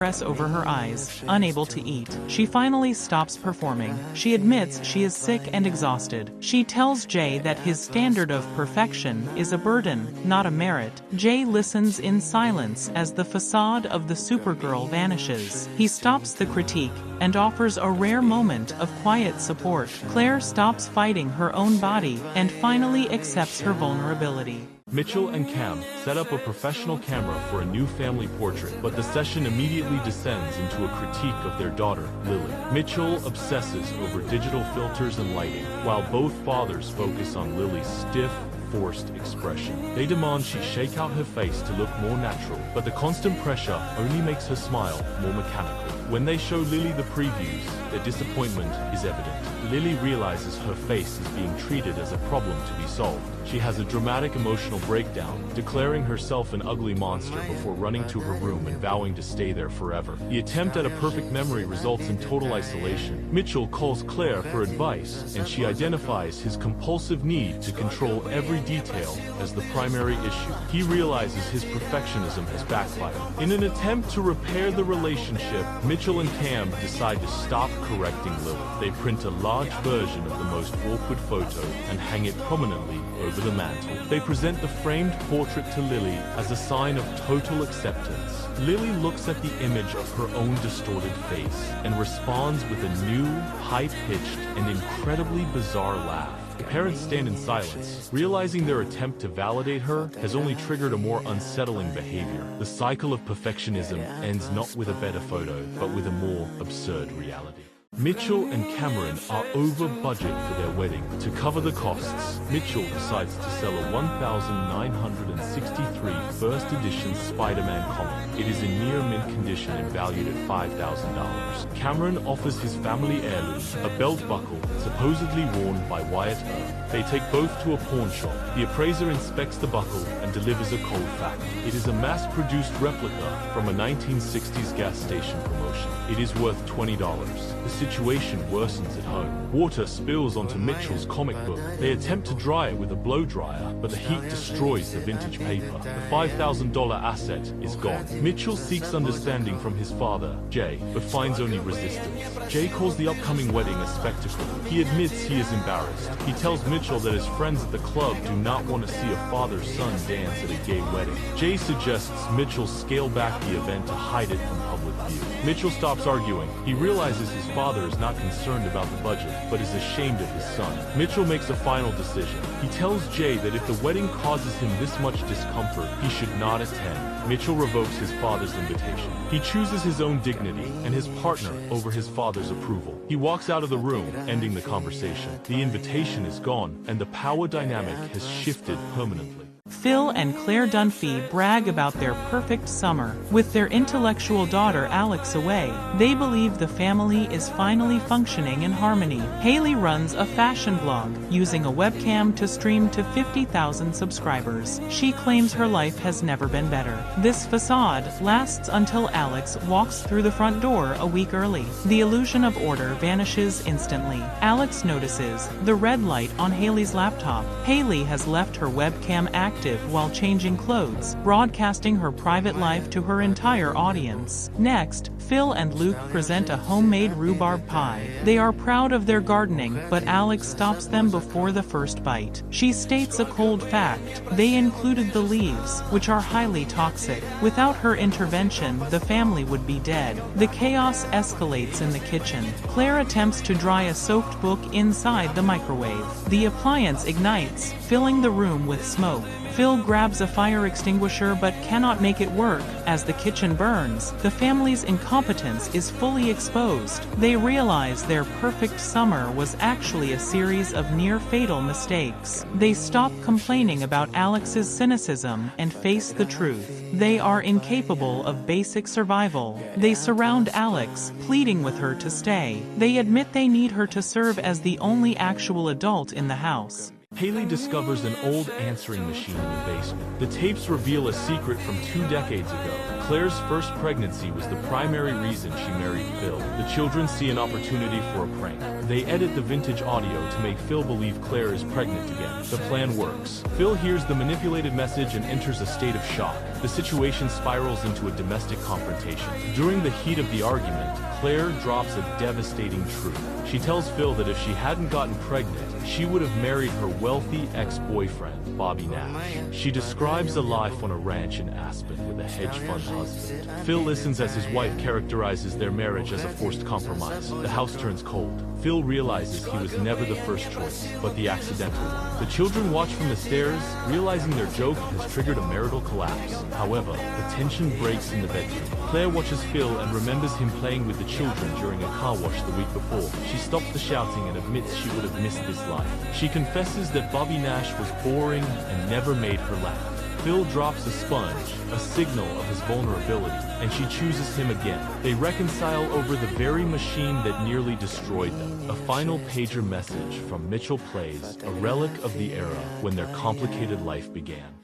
press over her eyes, unable to eat. She finally stops performing. She admits she is sick and exhausted. She tells Jay that his standard of perfection is a burden, not a merit. Jay listens in silence as the facade of the Supergirl vanishes. He stops the critique and offers a rare moment of quiet support. Claire stops fighting her own body and finally accepts her vulnerability. Mitchell and Cam set up a professional camera for a new family portrait, but the session immediately descends into a critique of their daughter, Lily. Mitchell obsesses over digital filters and lighting, while both fathers focus on Lily's stiff, forced expression. They demand she shake out her face to look more natural, but the constant pressure only makes her smile more mechanical. When they show Lily the previews, their disappointment is evident. Lily realizes her face is being treated as a problem to be solved. She has a dramatic emotional breakdown, declaring herself an ugly monster before running to her room and vowing to stay there forever. The attempt at a perfect memory results in total isolation. Mitchell calls Claire for advice, and she identifies his compulsive need to control every detail as the primary issue. He realizes his perfectionism has backfired. In an attempt to repair the relationship, Mitchell and Cam decide to stop correcting Lily. They print a large version of the most awkward photo and hang it prominently over the mantle. They present the framed portrait to Lily as a sign of total acceptance. Lily looks at the image of her own distorted face and responds with a new, high-pitched, and incredibly bizarre laugh. The parents stand in silence, realizing their attempt to validate her has only triggered a more unsettling behavior. The cycle of perfectionism ends not with a better photo, but with a more absurd reality. Mitchell and Cameron are over budget for their wedding. To cover the costs, Mitchell decides to sell a 1963 first edition Spider-Man comic. It is in near mint condition and valued at $5,000. Cameron offers his family heirloom, a belt buckle supposedly worn by Wyatt Earp. They take both to a pawn shop. The appraiser inspects the buckle and delivers a cold fact. It is a mass-produced replica from a 1960s gas station promotion. It is worth $20. The situation worsens at home. Water spills onto Mitchell's comic book. They attempt to dry it with a blow dryer, but the heat destroys the vintage paper. The $5,000 asset is gone. Mitchell seeks understanding from his father, Jay, but finds only resistance. Jay calls the upcoming wedding a spectacle. He admits he is embarrassed. He tells Mitchell that his friends at the club do not want to see a father-son dance at a gay wedding. Jay suggests Mitchell scale back the event to hide it from public view. Mitchell stops arguing. He realizes his father is not concerned about the budget, but is ashamed of his son. Mitchell makes a final decision. He tells Jay that if the wedding causes him this much discomfort, he should not attend. Mitchell revokes his father's invitation. He chooses his own dignity and his partner over his father's approval. He walks out of the room, ending the conversation. The invitation is gone, and the power dynamic has shifted permanently. Phil and Claire Dunphy brag about their perfect summer. With their intellectual daughter Alex away, they believe the family is finally functioning in harmony. Haley runs a fashion blog, using a webcam to stream to 50,000 subscribers. She claims her life has never been better. This facade lasts until Alex walks through the front door a week early. The illusion of order vanishes instantly. Alex notices the red light on Haley's laptop. Haley has left her webcam active while changing clothes, broadcasting her private life to her entire audience. Next, Phil and Luke present a homemade rhubarb pie. They are proud of their gardening, but Alex stops them before the first bite. She states a cold fact: they included the leaves, which are highly toxic. Without her intervention, the family would be dead. The chaos escalates in the kitchen. Claire attempts to dry a soaked book inside the microwave. The appliance ignites, filling the room with smoke. Phil grabs a fire extinguisher but cannot make it work. As the kitchen burns, the family's incompetence is fully exposed. They realize their perfect summer was actually a series of near-fatal mistakes. They stop complaining about Alex's cynicism and face the truth. They are incapable of basic survival. They surround Alex, pleading with her to stay. They admit they need her to serve as the only actual adult in the house. Haley discovers an old answering machine in the basement. The tapes reveal a secret from 2 decades ago. Claire's first pregnancy was the primary reason she married Phil. The children see an opportunity for a prank. They edit the vintage audio to make Phil believe Claire is pregnant again. The plan works. Phil hears the manipulated message and enters a state of shock. The situation spirals into a domestic confrontation. During the heat of the argument, Claire drops a devastating truth. She tells Phil that if she hadn't gotten pregnant, she would have married her wealthy ex-boyfriend, Bobby Nash. She describes a life on a ranch in Aspen with a hedge fund husband. Phil listens as his wife characterizes their marriage as a forced compromise. The house turns cold. Phil realizes he was never the first choice, but the accidental one. The children watch from the stairs, realizing their joke has triggered a marital collapse. However, the tension breaks in the bedroom. Claire watches Phil and remembers him playing with the children during a car wash the week before. She stops the shouting and admits she would have missed this life. She confesses that Bobby Nash was boring and never made her laugh. Phil drops a sponge, a signal of his vulnerability, and she chooses him again. They reconcile over the very machine that nearly destroyed them. A final pager message from Mitchell plays, a relic of the era when their complicated life began.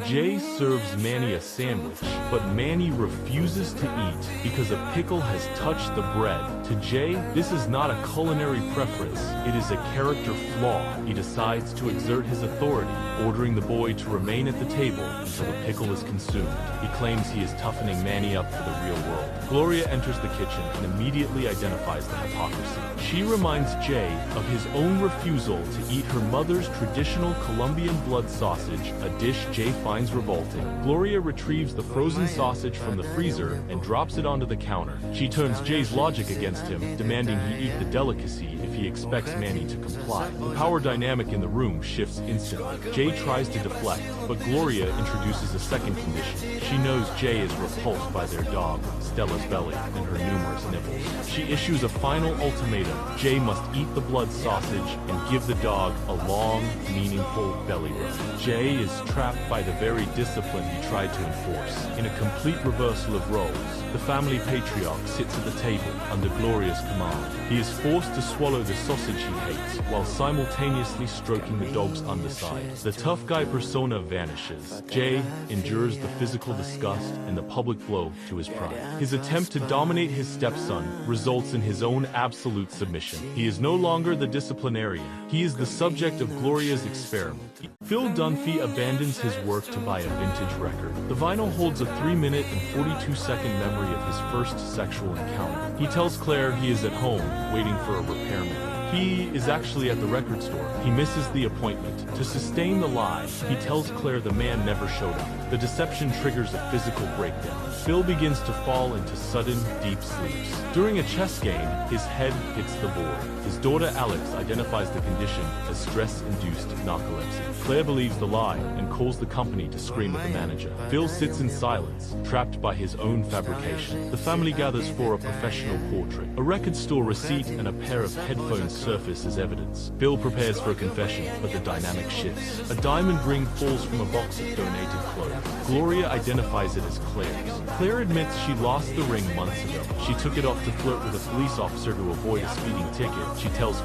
Jay serves Manny a sandwich, but Manny refuses to eat because a pickle has touched the bread. To Jay, this is not a culinary preference, it is a character flaw. He decides to exert his authority, ordering the boy to remain at the table until the pickle is consumed. He claims he is toughening Manny up for the real world. Gloria enters the kitchen and immediately identifies the hypocrisy. She reminds Jay of his own refusal to eat her mother's traditional Colombian blood sausage, a dish Jay finds revolting. Gloria retrieves the frozen sausage from the freezer and drops it onto the counter. She turns Jay's logic against him, demanding he eat the delicacy if he expects Manny to comply. The power dynamic in the room shifts instantly. Jay tries to deflect, but Gloria introduces a second condition. She knows Jay is repulsed by their dog, Stella's belly, and her numerous nipples. She issues a final ultimatum. Jay must eat the blood sausage and give the dog a long, meaningful belly rub. Jay is trapped by the very discipline he tried to enforce. In a complete reversal of roles, the family patriarch sits at the table under Gloria's command. He is forced to swallow the sausage he hates, while simultaneously stroking the dog's underside. The tough guy persona vanishes. Jay endures the physical disgust and the public blow to his pride. His attempt to dominate his stepson results in his own absolute submission. He is no longer the disciplinarian. He is the subject of Gloria's experiment. Phil Dunphy abandons his work to buy a vintage record. The vinyl holds a 3-minute and 42-second memory of his first sexual encounter. He tells Claire he is at home, waiting for a repairman. He is actually at the record store. He misses the appointment. To sustain the lie, he tells Claire the man never showed up. The deception triggers a physical breakdown. Phil begins to fall into sudden, deep sleeps. During a chess game, his head hits the board. His daughter Alex identifies the condition as stress-induced narcolepsy. Claire believes the lie and calls the company to scream at the manager. Phil sits in silence, trapped by his own fabrication. The family gathers for a professional portrait. A record store receipt and a pair of headphones surface as evidence. Phil prepares for a confession, but the dynamic shifts. A diamond ring falls from a box of donated clothes. Gloria identifies it as Claire's. Claire admits she lost the ring months ago. She took it off to flirt with a police officer to avoid a speeding ticket. She tells